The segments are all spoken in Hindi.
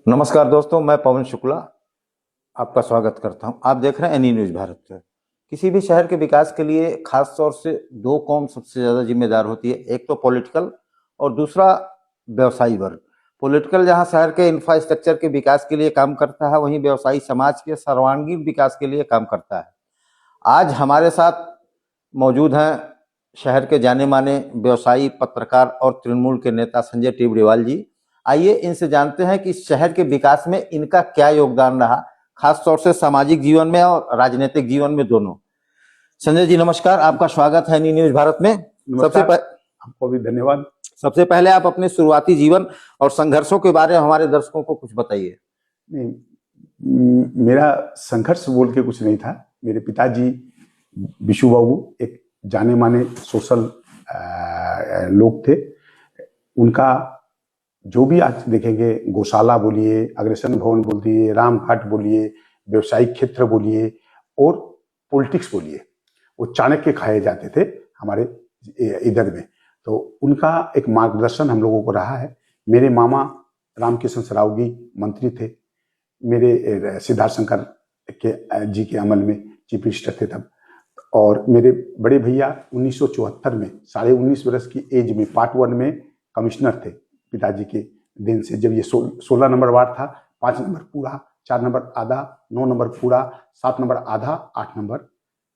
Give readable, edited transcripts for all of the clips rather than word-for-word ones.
नमस्कार दोस्तों, मैं पवन शुक्ला आपका स्वागत करता हूं। आप देख रहे हैं एनी न्यूज भारत पे। किसी भी शहर के विकास के लिए खास तौर से दो कौम सबसे ज्यादा जिम्मेदार होती है, एक तो पॉलिटिकल और दूसरा व्यवसायी वर्ग। पॉलिटिकल जहां शहर के इंफ्रास्ट्रक्चर के विकास के लिए काम करता है, वहीं व्यवसायी समाज के सर्वांगीण विकास के लिए काम करता है। आज हमारे साथ मौजूद हैं शहर के जाने माने व्यवसायी, पत्रकार और तृणमूल के नेता संजय टिबड़ीवाल जी। आइए इनसे जानते हैं कि शहर के विकास में इनका क्या योगदान रहा, खास तौर से सामाजिक जीवन में और राजनीतिक जीवन में दोनों। संजय जी नमस्कार, आपका स्वागत है न्यूज भारत में। आपको भी धन्यवाद। सबसे पहले आप अपने शुरुआती जीवन और संघर्षों के बारे में हमारे दर्शकों को कुछ बताइए। नहीं, मेरा संघर्ष बोल के कुछ नहीं था। मेरे पिताजी विशु बाबू एक जाने माने सोशल लोग थे। उनका जो भी आज देखेंगे, गौशाला बोलिए, अग्रसेन भवन बोलिए, रामघाट बोलिए, व्यवसायिक क्षेत्र बोलिए और पॉलिटिक्स बोलिए, वो चाणक्य खाए जाते थे हमारे इधर में। तो उनका एक मार्गदर्शन हम लोगों को रहा है। मेरे मामा रामकिशन सरावगी मंत्री थे। मेरे सिद्धार्थ शंकर के जी के अमल में चीफ मिनिस्टर थे तब। और मेरे बड़े भैया 1974 में 19.5 वर्ष की एज में पार्ट 1 में कमिश्नर थे पिताजी के दिन से। जब ये 16 नंबर वार्ड था, 5 नंबर पूरा, 4 नंबर आधा, 9 नंबर पूरा, 7 नंबर आधा, 8 नंबर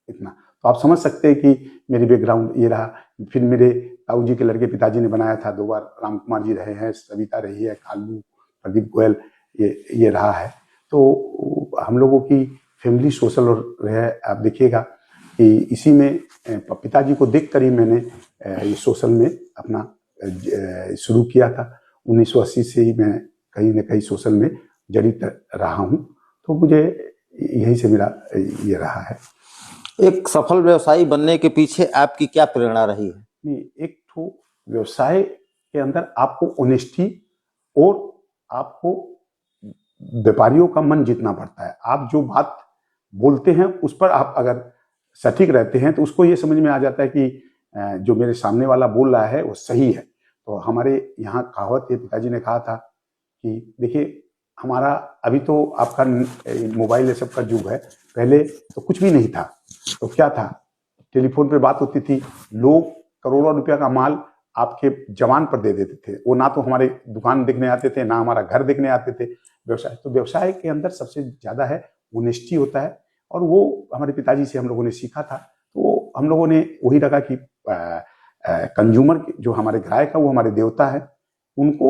इतना। तो आप समझ सकते हैं कि मेरी बैकग्राउंड ये रहा। फिर मेरे ताऊ जी के लड़के पिताजी ने बनाया था 2 बार, राम कुमार जी रहे हैं, सविता रही है, कालू, प्रदीप गोयल, ये रहा है। तो हम लोगों की फैमिली सोशल रहे। आप देखिएगा कि इसी में पिताजी को देखकर ही मैंने ये सोशल में अपना शुरू किया था। 1980 से ही मैं कहीं न कहीं सोशल में जड़ित रहा हूँ। तो मुझे यही से मेरा ये रहा है। एक सफल व्यवसायी बनने के पीछे आपकी क्या प्रेरणा रही है? नहीं, एक तो व्यवसाय के अंदर आपको ऑनेस्टी और आपको व्यापारियों का मन जीतना पड़ता है। आप जो बात बोलते हैं उस पर आप अगर सटीक रहते हैं तो उसको ये समझ में आ जाता है कि जो मेरे सामने वाला बोल रहा है वो सही है। तो हमारे यहाँ कहावत है, पिताजी ने कहा था कि देखिए हमारा अभी तो आपका मोबाइल ये सब का युग है, पहले तो कुछ भी नहीं था। तो क्या था, टेलीफोन पे बात होती थी, लोग करोड़ों रुपया का माल आपके जवान पर दे देते थे। वो ना तो हमारे दुकान देखने आते थे, ना हमारा घर देखने आते थे। व्यवसाय तो व्यवसाय के अंदर सबसे ज्यादा है ऑनेस्टी होता है, और वो हमारे पिताजी से हम लोगों ने सीखा था। तो हम लोगों ने वही रखा कि कंज्यूमर जो हमारे ग्राहक है वो हमारे देवता है, उनको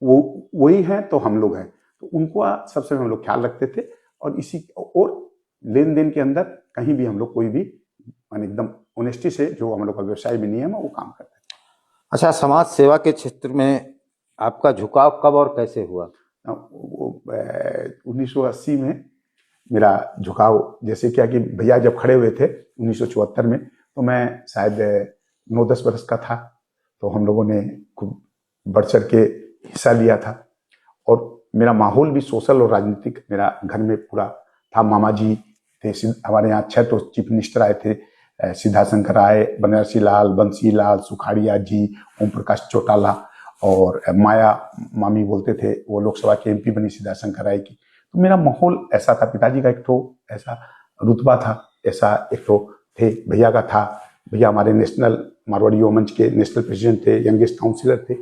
वो वही है तो हम लोग हैं। तो उनको सबसे हम लोग ख्याल रखते थे। और इसी और लेन देन के अंदर कहीं भी हम लोग कोई भी मान एकदम ऑनेस्टी से, जो हम लोग का व्यवसाय में नियम है, वो काम करते थे। अच्छा, समाज सेवा के क्षेत्र में आपका झुकाव कब और कैसे हुआ? 1980 में मेरा झुकाव जैसे क्या कि भैया जब खड़े हुए थे 1974 में, तो मैं शायद 9-10 वर्ष का था। तो हम लोगों ने खूब बढ़ चढ़ के हिस्सा लिया था। और मेरा माहौल भी सोशल और राजनीतिक मेरा घर में पूरा था। मामा जी थे हमारे यहाँ, 6 तो चीफ मिनिस्टर आए थे, सिद्धार्थ शंकर आए, बनरसी लाल, बंसी लाल, सुखाड़िया जी, ओम प्रकाश चौटाला और माया मामी बोलते थे, वो लोकसभा के एमपी बनी सिद्धार्थ शंकर राय की। तो मेरा माहौल ऐसा था। पिताजी का एक तो ऐसा रुतबा था, ऐसा एक तो थे, भैया का था। भैया हमारे नेशनल मारवाड़ी मंच के नेशनल प्रेसिडेंट थे, यंगेस्ट काउंसिलर थे।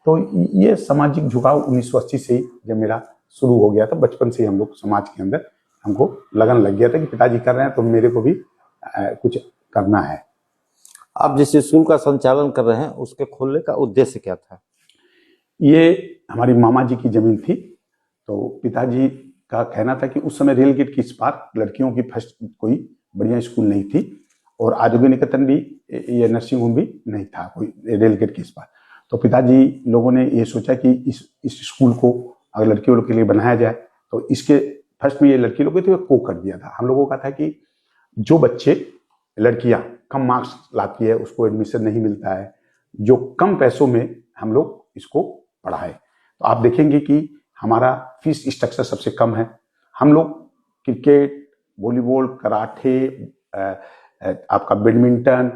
तो ये सामाजिक झुकाव 1980 से ही जब मेरा शुरू हो गया था। बचपन से ही हम लोग समाज के अंदर हमको लगन लग गया था कि पिताजी कर रहे हैं तो मेरे को भी कुछ करना है। आप जिस स्कूल का संचालन कर रहे हैं उसके खोलने का उद्देश्य क्या था? ये हमारी मामा जी की जमीन थी। तो पिताजी का कहना था कि उस समय रेल गेट की इस पार लड़कियों की फर्स्ट कोई बढ़िया स्कूल नहीं थी, और आरोग्य निकेतन भी, ये नर्सिंग होम भी नहीं था कोई रेल गेट के इस पार। तो पिताजी लोगों ने ये सोचा कि इस स्कूल को अगर लड़कियों के लिए बनाया जाए, तो इसके फर्स्ट में ये लड़की लोग थे को कर दिया था। हम लोगों का था कि जो बच्चे, लड़कियां कम मार्क्स लाती है उसको एडमिशन नहीं मिलता है, जो कम पैसों में हम लोग इसको पढ़ाए। तो आप देखेंगे कि हमारा फीस स्ट्रक्चर सबसे कम है। हम लोग क्रिकेट, वॉलीबॉल, कराटे, आपका बैडमिंटन,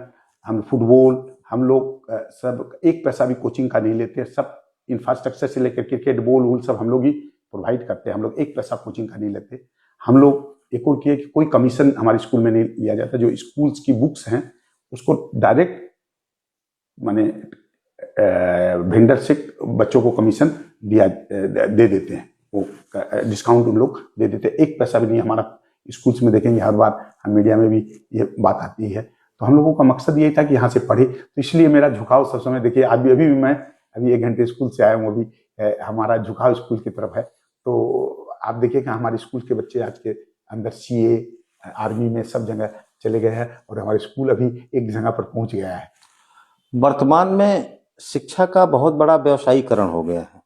हम फुटबॉल, हम लोग सब एक पैसा भी कोचिंग का नहीं लेते। सब इंफ्रास्ट्रक्चर से लेकर क्रिकेट, बॉल वूल सब हम लोग ही प्रोवाइड करते हैं। हम लोग एक पैसा कोचिंग का नहीं लेते। हम लोग एक और किए कि कोई कमीशन हमारे स्कूल में नहीं लिया जाता। जो स्कूल्स की बुक्स हैं उसको डायरेक्ट माने वेंडर से बच्चों को कमीशन दे देते हैं, वो डिस्काउंट उन लोग दे देते हैं। एक पैसा भी नहीं हमारा स्कूल्स में देखेंगे, हर बार हम मीडिया में भी ये बात आती है। तो हम लोगों का मकसद यही था कि यहाँ से पढ़े, तो इसलिए मेरा झुकाव सब समय देखिए अभी भी मैं अभी 1 घंटे स्कूल से आया हूँ, अभी हमारा झुकाव स्कूल की तरफ है। तो आप देखिए कि हमारे स्कूल के बच्चे आज के अंदर सीए, आर्मी में सब जगह चले गए हैं और हमारे स्कूल अभी एक जगह पर पहुंच गया है। वर्तमान में शिक्षा का बहुत बड़ा व्यवसायीकरण हो गया है।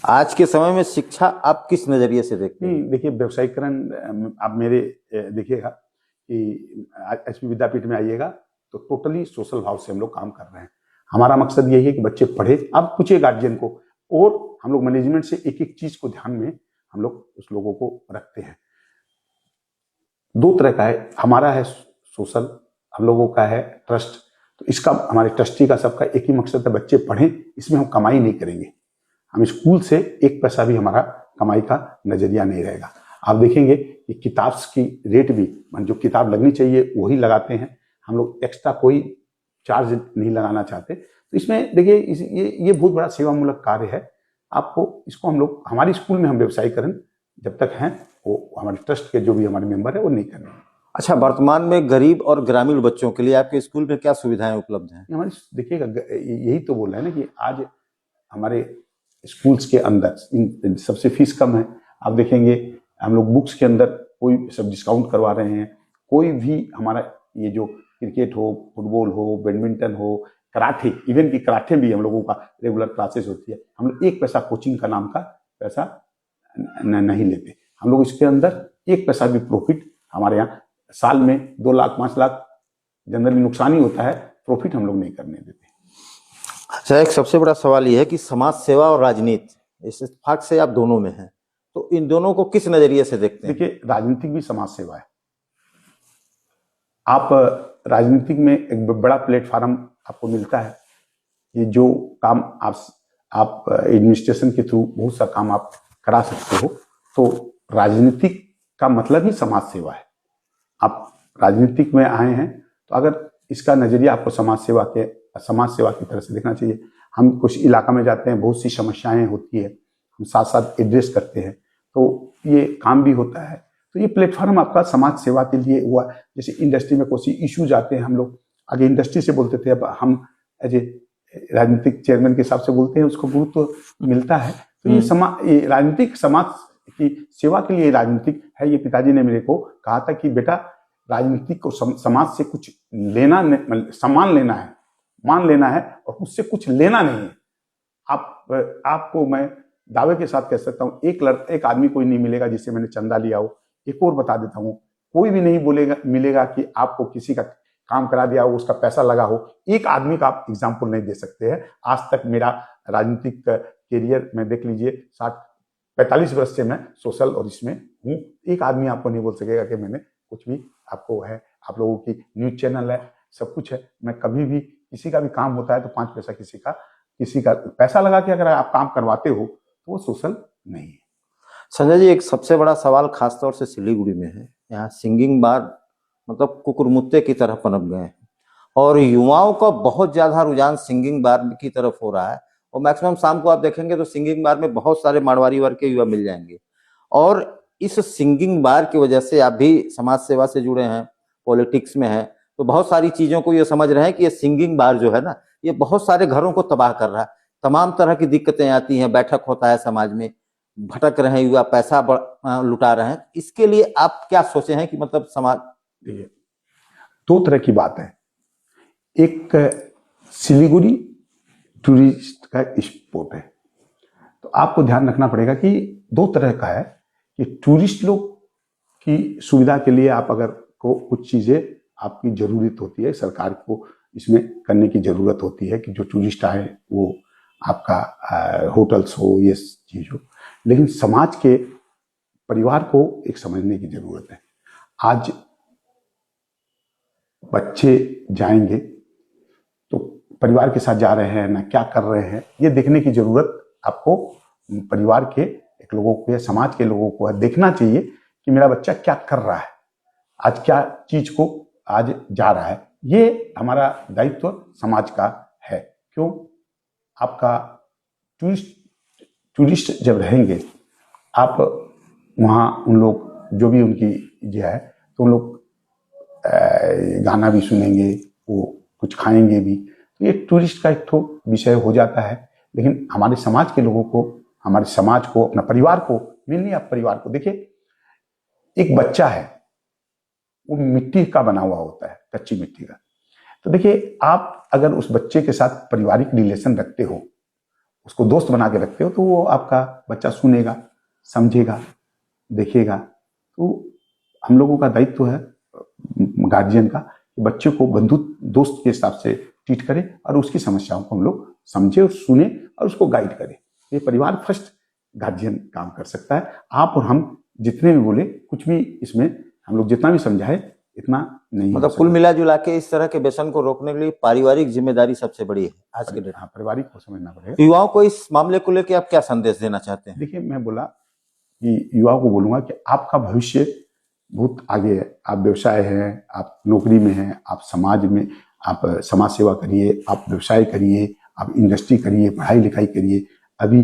आज के समय में शिक्षा आप किस नजरिए से देखते हैं? देखिए व्यवसायीकरण आप मेरे देखिएगा कि एचपी विद्यापीठ में आइएगा तो टोटली सोशल भाव से हम लोग काम कर रहे हैं। हमारा मकसद यही है कि बच्चे पढ़े। आप पूछिए गार्जियन को, और हम लोग मैनेजमेंट से एक एक चीज को ध्यान में हम लोग उस लोगों को रखते हैं। 2 तरह का है, हमारा है सोशल, हम लोगों का है ट्रस्ट। तो इसका हमारे ट्रस्टी का सबका एक ही मकसद है, बच्चे पढ़ें। इसमें हम कमाई नहीं करेंगे, हम स्कूल से एक पैसा भी हमारा कमाई का नजरिया नहीं रहेगा। आप देखेंगे कि किताब की रेट भी जो किताब लगनी चाहिए वही लगाते हैं, हम लोग एक्स्ट्रा कोई चार्ज नहीं लगाना चाहते। तो इसमें देखिए ये बहुत बड़ा सेवामूलक कार्य है। आपको इसको हम लोग हमारे स्कूल में हम व्यवसायीकरण जब तक हैं वो हमारे ट्रस्ट के जो भी हमारे मेंबर है वो नहीं करेंगे। अच्छा, वर्तमान में गरीब और ग्रामीण बच्चों के लिए आपके स्कूल में क्या सुविधाएं उपलब्ध हैं? हमारे देखिएगा यही तो बोल रहे हैं ना कि आज हमारे स्कूल्स के अंदर सबसे फीस कम है। आप देखेंगे हम लोग बुक्स के अंदर कोई सब डिस्काउंट करवा रहे हैं। कोई भी हमारा ये जो क्रिकेट हो, फुटबॉल हो, बैडमिंटन हो, कराटे, इवन की कराटे भी हम लोगों का रेगुलर क्लासेस होती है। हम लोग एक पैसा कोचिंग का नाम का पैसा नहीं लेते। हम लोग इसके अंदर एक पैसा भी प्रॉफिट हमारे यहाँ साल में 2 लाख 5 लाख जनरली नुकसान ही होता है, प्रॉफिट हम लोग नहीं करने देते। अच्छा, एक सबसे बड़ा सवाल यह है कि समाज सेवा और राजनीति, इस इत्तेफाक से आप दोनों में हैं, तो इन दोनों को किस नजरिए से देखते हैं? देखिए राजनीतिक भी समाज सेवा है। आप राजनीतिक में एक बड़ा प्लेटफार्म आपको मिलता है। ये जो काम आप एडमिनिस्ट्रेशन के थ्रू बहुत सा काम आप करा सकते हो, तो राजनीतिक का मतलब ही समाज सेवा है। आप राजनीतिक में आए हैं तो अगर इसका नजरिया आपको समाज सेवा की तरह से देखना चाहिए। हम कुछ इलाका में जाते हैं, बहुत सी समस्याएं होती है, हम साथ साथ एड्रेस करते हैं, तो ये काम भी होता है। तो ये प्लेटफॉर्म आपका समाज सेवा के लिए हुआ। जैसे इंडस्ट्री में कोई इश्यूज आते हैं, हम लोग आगे इंडस्ट्री से बोलते थे, अब हम एज ए राजनीतिक चेयरमैन के हिसाब से बोलते हैं, उसको गुरुत्व तो मिलता है। तो ये राजनीतिक समाज की सेवा के लिए राजनीतिक है। ये पिताजी ने मेरे को कहा था कि बेटा राजनीतिक को समाज से कुछ लेना, सम्मान लेना है, मान लेना है, और उससे कुछ लेना नहीं है। आपको मैं दावे के साथ कह सकता हूँ, एक आदमी कोई नहीं मिलेगा जिससे मैंने चंदा लिया हो। एक और बता देता हूँ, कोई भी नहीं मिलेगा कि आपको किसी का काम करा दिया हो, उसका पैसा लगा हो। एक आदमी का आप एग्जाम्पल नहीं दे सकते हैं। आज तक मेरा राजनीतिक कैरियर में देख लीजिए, 45 वर्ष से मैं सोशल और इसमें हूँ। एक आदमी आपको नहीं बोल सकेगा कि मैंने कुछ भी, आपको है, आप लोगों की न्यूज चैनल है, सब कुछ है। मैं कभी भी किसी का भी काम होता है तो 5 पैसा किसी का पैसा लगा के अगर आप काम करवाते हो तो वो सोशल नहीं है। संजय जी, एक सबसे बड़ा सवाल खासतौर से सिलीगुड़ी में है। यहाँ सिंगिंग बार मतलब कुकुरमुत्ते की तरह पनप गए हैं और युवाओं का बहुत ज्यादा रुझान सिंगिंग बार की तरफ हो रहा है। और मैक्सिमम शाम को आप देखेंगे तो सिंगिंग बार में बहुत सारे मारवाड़ी वर्ग के युवा मिल जाएंगे। और इस सिंगिंग बार की वजह से आप भी समाज सेवा से जुड़े हैं, पॉलिटिक्स में हैं, तो बहुत सारी चीजों को ये समझ रहे हैं कि ये सिंगिंग बार जो है ना, ये बहुत सारे घरों को तबाह कर रहा है। तमाम तरह की दिक्कतें आती हैं, बैठक होता है समाज में, भटक रहे हैं युवा, पैसा लुटा रहे हैं। इसके लिए आप क्या सोचे हैं कि मतलब समाज? देखिए 2 तरह की बात है। एक सिलीगुड़ी टूरिस्ट का स्पॉट है, तो आपको ध्यान रखना पड़ेगा कि 2 तरह का है कि टूरिस्ट लोग की सुविधा के लिए आप अगर को कुछ चीजें आपकी जरूरत होती है, सरकार को इसमें करने की जरूरत होती है कि जो टूरिस्ट आए वो आपका होटल्स हो, ये चीज हो। लेकिन समाज के परिवार को एक समझने की जरूरत है। आज बच्चे जाएंगे तो परिवार के साथ जा रहे हैं ना क्या कर रहे हैं, ये देखने की जरूरत आपको परिवार के एक लोगों को, समाज के लोगों को देखना चाहिए कि मेरा बच्चा क्या कर रहा है, आज क्या चीज को आज जा रहा है। ये हमारा दायित्व समाज का है। क्यों? आपका टूरिस्ट जब रहेंगे आप वहाँ, उन लोग जो भी उनकी जो है, तो उन लोग गाना भी सुनेंगे, वो कुछ खाएंगे भी, तो ये टूरिस्ट का एक तो विषय हो जाता है। लेकिन हमारे समाज के लोगों को, हमारे समाज को, अपना परिवार को, मेनली आप परिवार को देखिए, एक बच्चा है वो मिट्टी का बना हुआ होता है, कच्ची मिट्टी का। तो देखिए, आप अगर उस बच्चे के साथ पारिवारिक रिलेशन रखते हो, उसको दोस्त बना के रखते हो, तो वो आपका बच्चा सुनेगा, समझेगा, देखेगा। तो हम लोगों का दायित्व है गार्जियन का कि बच्चे को बंधु दोस्त के हिसाब से ट्रीट करें और उसकी समस्याओं को हम लोग समझे और सुने और उसको गाइड करें। ये परिवार फर्स्ट गार्जियन काम कर सकता है। आप और हम जितने भी बोले, कुछ भी इसमें हम लोग जितना भी समझाए इतना नहीं हो मतलब सकता। कुल मिला जुला के इस तरह के व्यसन को रोकने के लिए पारिवारिक जिम्मेदारी सबसे बड़ी है आज के डेट हाँ, पारिवारिक को समझना पड़ेगा। में। युवाओं को इस मामले को लेकर आप क्या संदेश देना चाहते हैं? देखिए, मैं बोला कि युवा को बोलूंगा कि आपका भविष्य बहुत आगे है। आप व्यवसाय हैं, आप नौकरी में हैं, आप समाज में, आप समाज सेवा करिए, आप व्यवसाय करिए, आप इंडस्ट्री करिए, पढ़ाई लिखाई करिए, अभी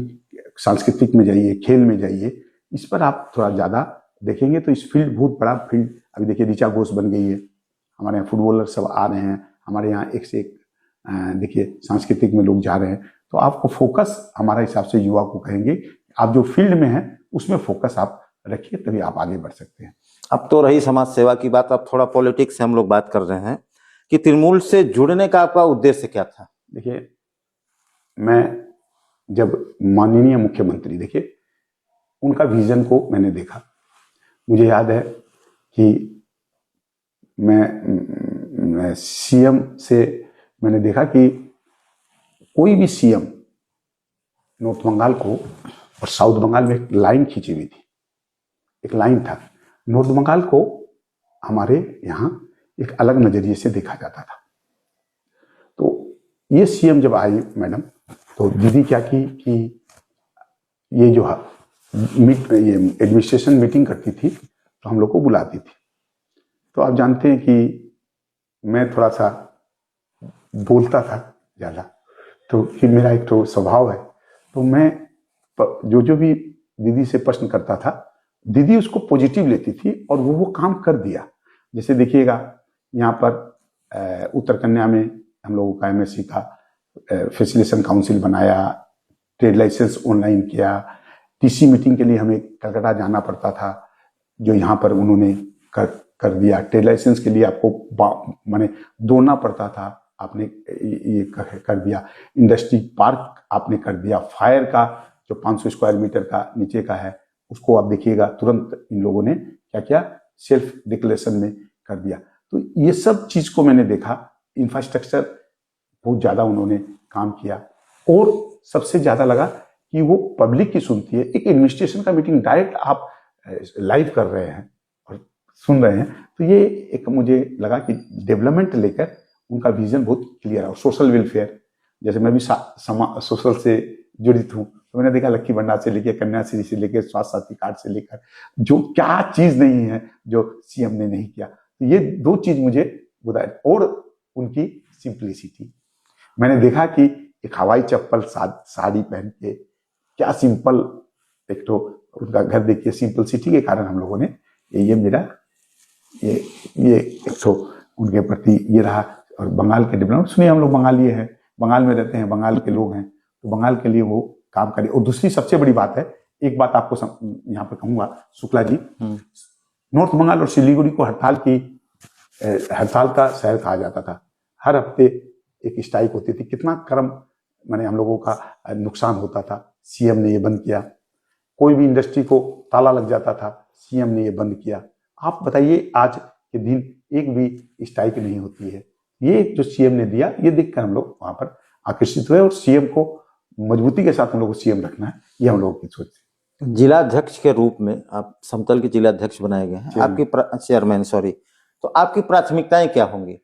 सांस्कृतिक में जाइए, खेल में जाइए। इस पर आप थोड़ा ज़्यादा देखेंगे तो इस फील्ड बहुत बड़ा फील्ड। अभी देखिए, ऋचा घोष बन गई है, हमारे यहाँ फुटबॉलर सब आ रहे हैं, हमारे यहाँ एक से एक देखिए सांस्कृतिक में लोग जा रहे हैं। तो आपको फोकस, हमारे हिसाब से युवा को कहेंगे, आप जो फील्ड में हैं उसमें फोकस आप रखिए, तभी आप आगे बढ़ सकते हैं। अब तो रही समाज सेवा की बात, अब थोड़ा पॉलिटिक्स से हम लोग बात कर रहे हैं कि तृणमूल से जुड़ने का आपका उद्देश्य क्या था? देखिए, मैं जब माननीय मुख्यमंत्री, देखिए उनका विजन को मैंने देखा। मुझे याद है कि मैं सीएम से मैंने देखा कि कोई भी सीएम नॉर्थ बंगाल को और साउथ बंगाल में एक लाइन खींची हुई थी, एक लाइन था। नॉर्थ बंगाल को हमारे यहाँ एक अलग नजरिए से देखा जाता था। तो ये सीएम जब आई मैडम, तो दीदी क्या की कि ये जो ये एडमिनिस्ट्रेशन मीटिंग करती थी तो हम लोग को बुलाती थी। तो आप जानते हैं कि मैं थोड़ा सा बोलता था ज़्यादा, तो फिर मेरा एक तो स्वभाव है, तो मैं जो भी दीदी से प्रश्न करता था, दीदी उसको पॉजिटिव लेती थी और वो काम कर दिया। जैसे देखिएगा, यहाँ पर उत्तर कन्या में हम लोगों का एमएससी का फैसिलिटेशन काउंसिल बनाया, ट्रेड लाइसेंस ऑनलाइन किया, टीसी मीटिंग के लिए हमें कलकत्ता जाना पड़ता था, जो यहाँ पर उन्होंने कर दिया। ट्रेड लाइसेंस के लिए आपको माने दौड़ना पड़ता था, आपने ये कर दिया। इंडस्ट्री पार्क आपने कर दिया। फायर का जो 500 स्क्वायर मीटर का नीचे का है, उसको आप देखिएगा, तुरंत इन लोगों ने क्या किया, सेल्फ डिक्लेरेशन में कर दिया। तो ये सब चीज को मैंने देखा। इंफ्रास्ट्रक्चर बहुत ज्यादा उन्होंने काम किया और सबसे ज्यादा लगा कि वो पब्लिक की सुनती है। एक एडमिनिस्ट्रेशन का मीटिंग डायरेक्ट आप लाइव कर रहे हैं और सुन रहे हैं, तो ये एक मुझे लगा कि डेवलपमेंट लेकर उनका विजन बहुत क्लियर है। और सोशल वेलफेयर, जैसे मैं भी सोशल से जुड़ित हूँ, तो मैंने देखा लक्की भंडार से लेकर, कन्याश्री से लेकर, स्वास्थ्य साथी कार्ड से लेकर, जो क्या चीज नहीं है जो सीएम ने नहीं किया। तो ये दो चीज मुझे बताए। और उनकी सिंप्लिसिटी, मैंने देखा कि एक हवाई चप्पल साड़ी पहन के, क्या सिंपल, एक तो उनका घर देखिए, सिंपलिसिटी के कारण हम लोगों ने ये मेरा ये एक तो उनके प्रति ये रहा। और बंगाल के डेवलपमेंट, सुनिए हम लोग बंगाली हैं, बंगाल में रहते हैं, बंगाल के लोग हैं, तो बंगाल के लिए वो काम करें। और दूसरी सबसे बड़ी बात है, एक बात आपको यहाँ पर कहूंगा शुक्ला जी, नॉर्थ बंगाल और सिलीगुड़ी को हड़ताल का शहर कहा जाता था। हर हफ्ते एक स्ट्राइक होती थी, कितना कर्म माने हम लोगों का नुकसान होता था। सीएम ने ये बंद किया। कोई भी इंडस्ट्री को ताला लग जाता था, सीएम ने ये बंद किया। आप बताइए, आज के दिन एक भी स्ट्राइक नहीं होती है। ये जो सीएम ने दिया, ये देखकर हम लोग वहां पर आकर्षित हुए और सीएम को मजबूती के साथ हम लोग को सीएम रखना है, ये हम लोगों की सोच थी। जिलाध्यक्ष के रूप में आप समतल के जिलाध्यक्ष बनाए गए हैं, आपकी चेयरमैन, सॉरी, तो आपकी प्राथमिकताएं क्या होंगी?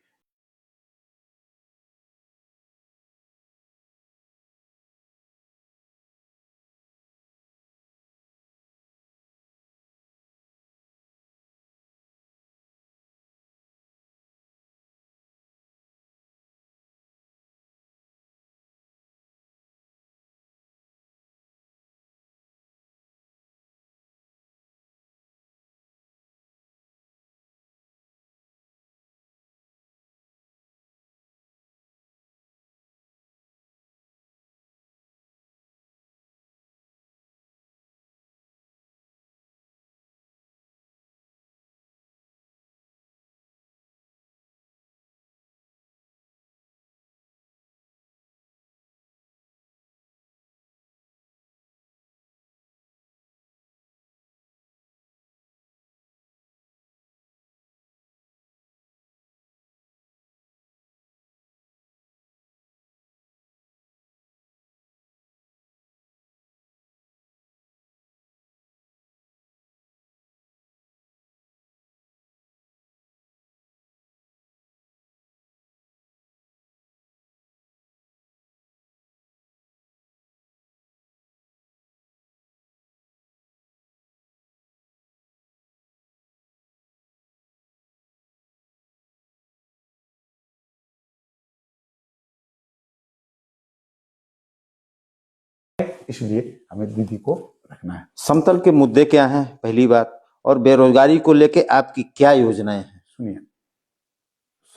इसलिए हमें दीदी को रखना है। समतल के मुद्दे क्या हैं पहली बात, और बेरोजगारी को लेके आपकी क्या योजनाएं हैं? सुनिए,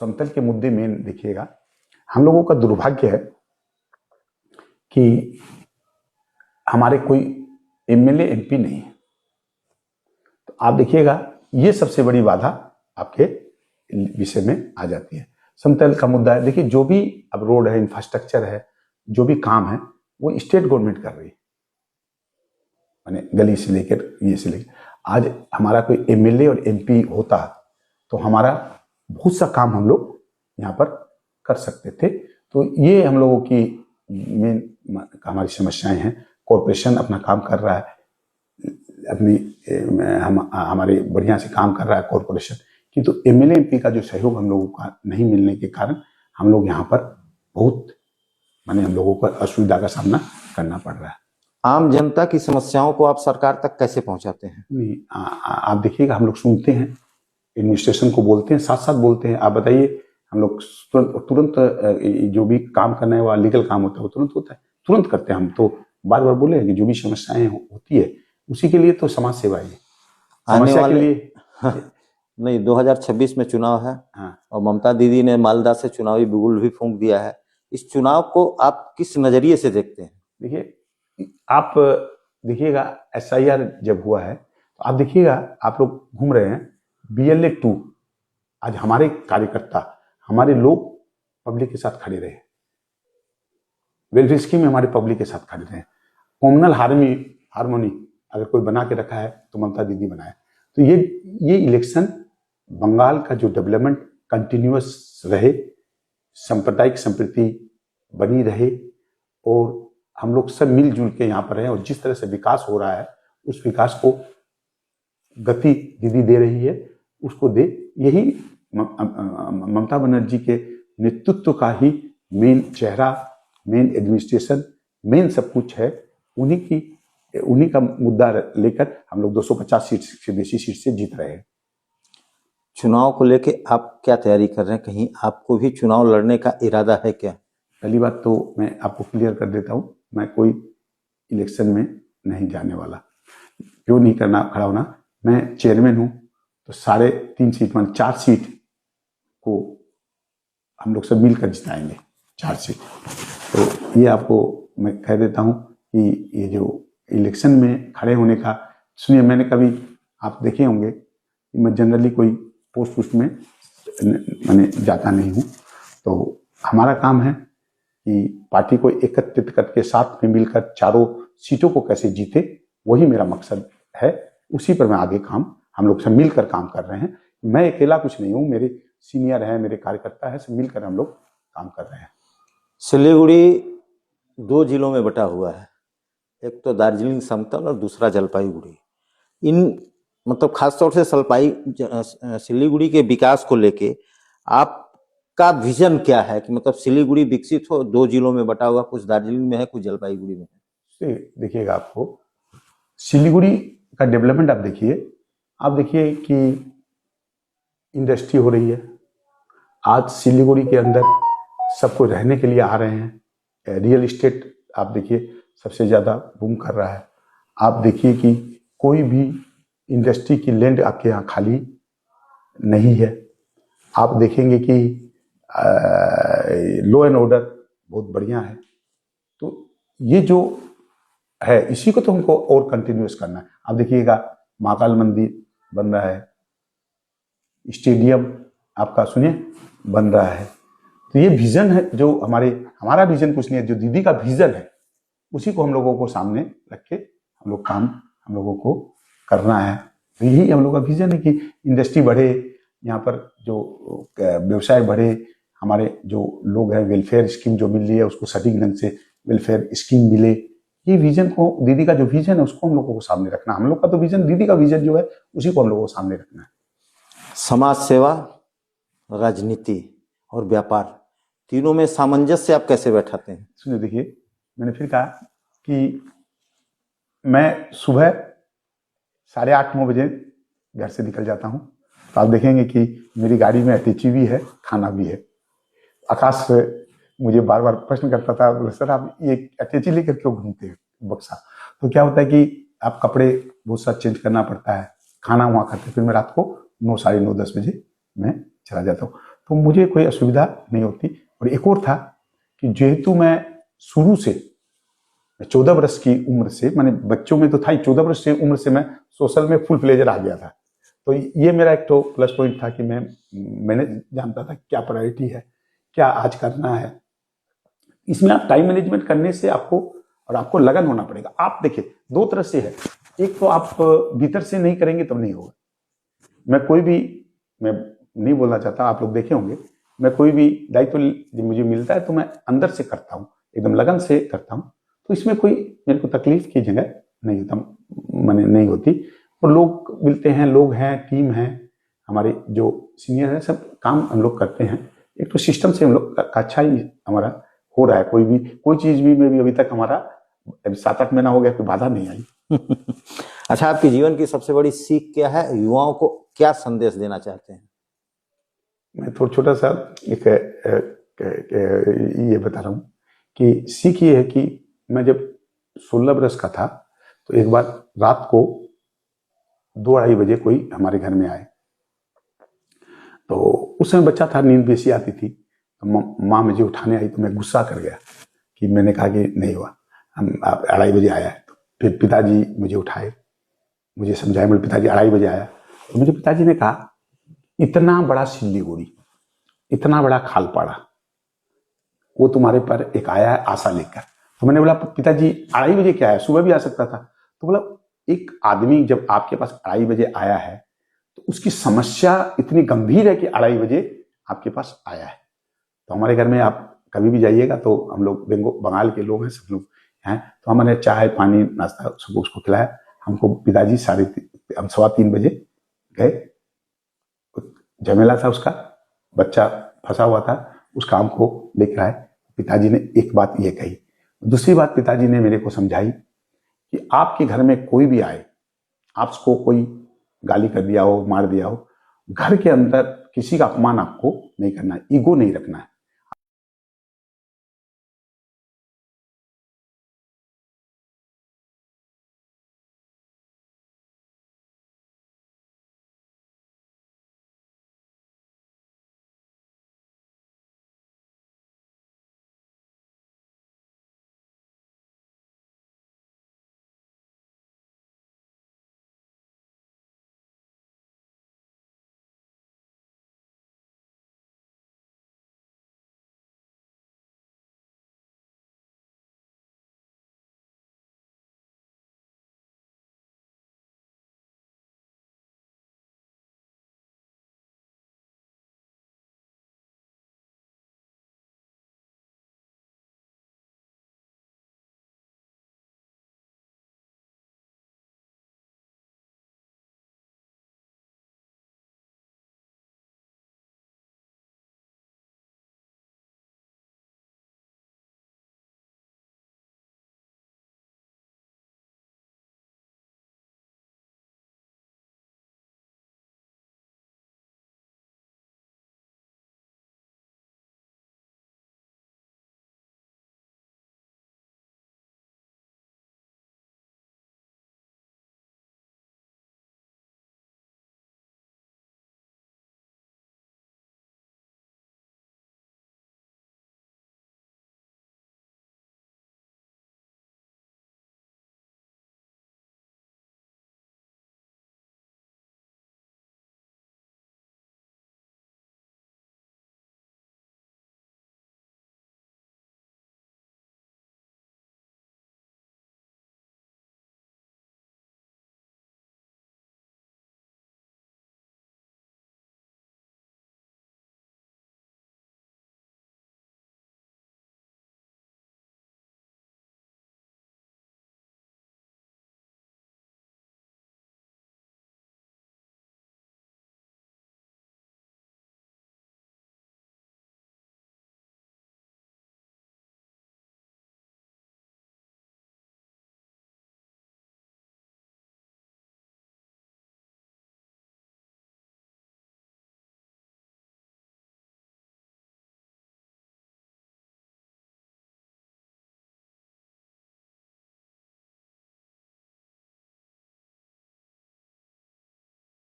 समतल के मुद्दे में देखिएगा, हम लोगों का दुर्भाग्य है कि हमारे कोई एमएलए एमपी नहीं है। तो आप देखिएगा, ये सबसे बड़ी बाधा आपके विषय में आ जाती है। समतल का मुद्दा है, देखिए जो भी अब रोड है, इंफ्रास्ट्रक्चर है, जो भी काम है वो स्टेट गवर्नमेंट कर रही है, माने गली से लेकर ये से लेकर। आज हमारा कोई एमएलए और एमपी होता तो हमारा बहुत सा काम हम लोग यहाँ पर कर सकते थे। तो ये हम लोगों की मेन हमारी समस्याएं हैं। कॉरपोरेशन अपना काम कर रहा है, अपनी हमारे बढ़िया से काम कर रहा है कॉरपोरेशन, किंतु एमएलए एमपी का जो सहयोग हम लोगों का नहीं मिलने के कारण हम लोग यहाँ पर बहुत माने हम लोगों को असुविधा का सामना करना पड़ रहा है। आम जनता की समस्याओं को आप सरकार तक कैसे पहुंचाते हैं? नहीं, आप देखिएगा, हम लोग सुनते हैं, एडमिनिस्ट्रेशन को बोलते हैं, साथ साथ बोलते हैं। आप बताइए, हम लोग तुरंत जो भी काम करना है, वो लीगल काम होता है, वो तुरंत होता है, तुरंत करते हैं। हम तो बार बार बोले कि जो भी समस्याएं होती है उसी के लिए तो समाज सेवा है। आने समस्या वाले के लिए नहीं, 2026 में चुनाव है। हाँ, और ममता दीदी ने मालदा से चुनावी बिगुल भी फूंक दिया है। इस चुनाव को आप किस नजरिए से देखते हैं? देखिए, आप देखिएगा, एसआईआर जब हुआ है तो आप देखिएगा, आप लोग घूम रहे हैं BLA 2, आज हमारे कार्यकर्ता, हमारे लोग पब्लिक के साथ खड़े रहे, वेलफेयर स्कीम में हमारे पब्लिक के साथ खड़े रहे। कॉमनल हार्मोनी अगर कोई बना के रखा है तो ममता दीदी बनाए। तो ये इलेक्शन बंगाल का जो डेवलपमेंट कंटिन्यूअस रहे, सांप्रदायिक संप्रीति बनी रहे, और हम लोग सब मिलजुल के यहाँ पर रहे, और जिस तरह से विकास हो रहा है उस विकास को गति दीदी दे रही है, उसको दे। यही ममता बनर्जी के नेतृत्व का ही मेन चेहरा, मेन एडमिनिस्ट्रेशन, मेन सब कुछ है। उन्हीं का मुद्दा लेकर हम लोग 250 सीट से बेसी सीट से जीत रहे हैं। चुनाव को लेके आप क्या तैयारी कर रहे हैं? कहीं आपको भी चुनाव लड़ने का इरादा है क्या? पहली बात तो मैं आपको क्लियर कर देता हूँ, मैं कोई इलेक्शन में नहीं जाने वाला। क्यों नहीं खड़ा होना, मैं चेयरमैन हूँ, तो 3.5 सीट मान 4 सीट को हम लोग सब मिलकर जिताएंगे, 4 सीट। तो ये आपको मैं कह देता हूँ कि ये जो इलेक्शन में खड़े होने का, सुनिए, मैंने कभी आप देखे होंगे कि मैं जनरली कोई पोस्ट में मैंने जाता नहीं हूँ। तो हमारा काम है कि पार्टी को एकत्रित करके साथ में मिलकर 4 सीटों को कैसे जीते, वही मेरा मकसद है। उसी पर मैं आगे हम लोग सब मिलकर काम कर रहे हैं। मैं अकेला कुछ नहीं हूँ, मेरे सीनियर हैं, मेरे कार्यकर्ता है, सब मिलकर हम लोग काम कर रहे हैं। सिलीगुड़ी 2 जिलों में बटा हुआ है, एक तो दार्जिलिंग समतल और दूसरा जलपाईगुड़ी। इन मतलब खासतौर से सिलीगुड़ी के विकास को लेके आपका विजन क्या है कि मतलब सिलीगुड़ी विकसित हो? 2 जिलों में बटा हुआ, कुछ दार्जिलिंग में है, कुछ जलपाईगुड़ी में है। देखिएगा, आपको सिलीगुड़ी का डेवलपमेंट आप देखिए कि इंडस्ट्री हो रही है। आज सिलीगुड़ी के अंदर सबको रहने के लिए आ रहे हैं। रियल इस्टेट आप देखिए सबसे ज्यादा बूम कर रहा है। आप देखिए कि कोई भी इंडस्ट्री की लैंड आपके यहाँ खाली नहीं है। आप देखेंगे कि लॉ एंड ऑर्डर बहुत बढ़िया है। तो ये जो है, इसी को तो हमको और कंटिन्यूस करना है। आप देखिएगा, महाकाल मंदिर बन रहा है, स्टेडियम आपका सुनिए बन रहा है। तो ये विजन है जो हमारा विजन कुछ नहीं है, जो दीदी का विजन है उसी को हम लोगों को सामने रख के हम लोग काम हम लोगों को करना है। तो यही हम लोग का विजन है कि इंडस्ट्री बढ़े, यहाँ पर जो व्यवसाय बढ़े, हमारे जो लोग हैं, वेलफेयर स्कीम जो मिल रही है उसको सटीक ढंग से वेलफेयर स्कीम मिले। ये विजन को, दीदी का जो विजन है उसको हम लोगों को सामने रखना। हम लोग का तो विजन, दीदी का विजन जो है उसी को हम लोगों को सामने रखना है। समाज सेवा, राजनीति और व्यापार, तीनों में सामंजस्य आप कैसे बैठाते हैं? सुनिए, देखिए, मैंने फिर कहा कि मैं सुबह 8:30-9 बजे घर से निकल जाता हूँ। तो आप देखेंगे कि मेरी गाड़ी में अटैची भी है, खाना भी है। आकाश मुझे बार बार प्रश्न करता था, बोले सर आप ये अटैची लेकर क्यों घूमते हैं? बक्सा। तो क्या होता है कि आप कपड़े बहुत सारा चेंज करना पड़ता है, खाना वहाँ खाते, फिर मैं रात को 9, साढ़े 9, 10 बजे मैं चला जाता हूँ, तो मुझे कोई असुविधा नहीं होती। और एक और था कि जेहेतु मैं शुरू से 14 वर्ष की उम्र से, मैंने बच्चों में तो था ही, 14 वर्ष की उम्र से मैं सोशल में फुल प्लेजर आ गया था। तो ये मेरा एक तो प्लस पॉइंट था कि मैंने जानता था क्या प्रायोरिटी है, क्या आज करना है। इसमें आप टाइम मैनेजमेंट करने से आपको लगन होना पड़ेगा। आप देखिए 2 तरह से है, एक तो आप भीतर से नहीं करेंगे तब नहीं होगा। मैं नहीं बोलना चाहता, आप लोग देखे होंगे, मैं कोई भी दायित्व जब मुझे मिलता है तो मैं अंदर से करता हूँ, एकदम लगन से करता हूँ। तो इसमें कोई मेरे को तकलीफ की जगह नहीं होता, मैंने नहीं होती। और लोग मिलते हैं, लोग हैं, टीम है, हमारे जो सीनियर है, सब काम हम लोग करते हैं। एक तो सिस्टम से हम लोग का अच्छा ही हमारा हो रहा है। कोई चीज भी में भी अभी तक हमारा 7-8 महीना हो गया, कोई बाधा नहीं आई। अच्छा, आपके जीवन की सबसे बड़ी सीख क्या है? युवाओं को क्या संदेश देना चाहते हैं? मैं थोड़ा छोटा सा एक ये बता रहा हूँ कि सीख ये है कि मैं जब 16 वर्ष का था तो एक बार रात को 2-2:30 बजे कोई हमारे घर में आए। तो उस समय बच्चा था, नींद बेसी आती थी, तो माँ मुझे उठाने आई तो मैं गुस्सा कर गया कि मैंने कहा कि नहीं हुआ, हम 2:30 बजे आया है। तो फिर पिताजी मुझे उठाए, मुझे समझाए, मेरे पिताजी 2:30 बजे आया तो मुझे पिताजी ने कहा, इतना बड़ा सिल्लीगुड़ी, इतना बड़ा खालपाड़ा, वो तुम्हारे पर एक आया है आशा लेकर। तो मैंने बोला पिताजी 2:30 बजे क्या है, सुबह भी आ सकता था। तो बोला एक आदमी जब आपके पास 2:30 बजे आया है तो उसकी समस्या इतनी गंभीर है कि 2:30 बजे आपके पास आया है। तो हमारे घर में आप कभी भी जाइएगा तो हम लोग बंगाल के लोग हैं, सब लोग हैं, तो हमने चाय पानी नाश्ता सब उसको खिलाया। हमको पिताजी 3:15 बजे गए, झमेला था उसका, बच्चा फंसा हुआ था, उस काम को लेकर आए। पिताजी ने एक बात ये कही। दूसरी बात पिताजी ने मेरे को समझाई कि आपके घर में कोई भी आए, आपको कोई गाली कर दिया हो, मार दिया हो, घर के अंदर किसी का अपमान आपको नहीं करना है, ईगो नहीं रखना है।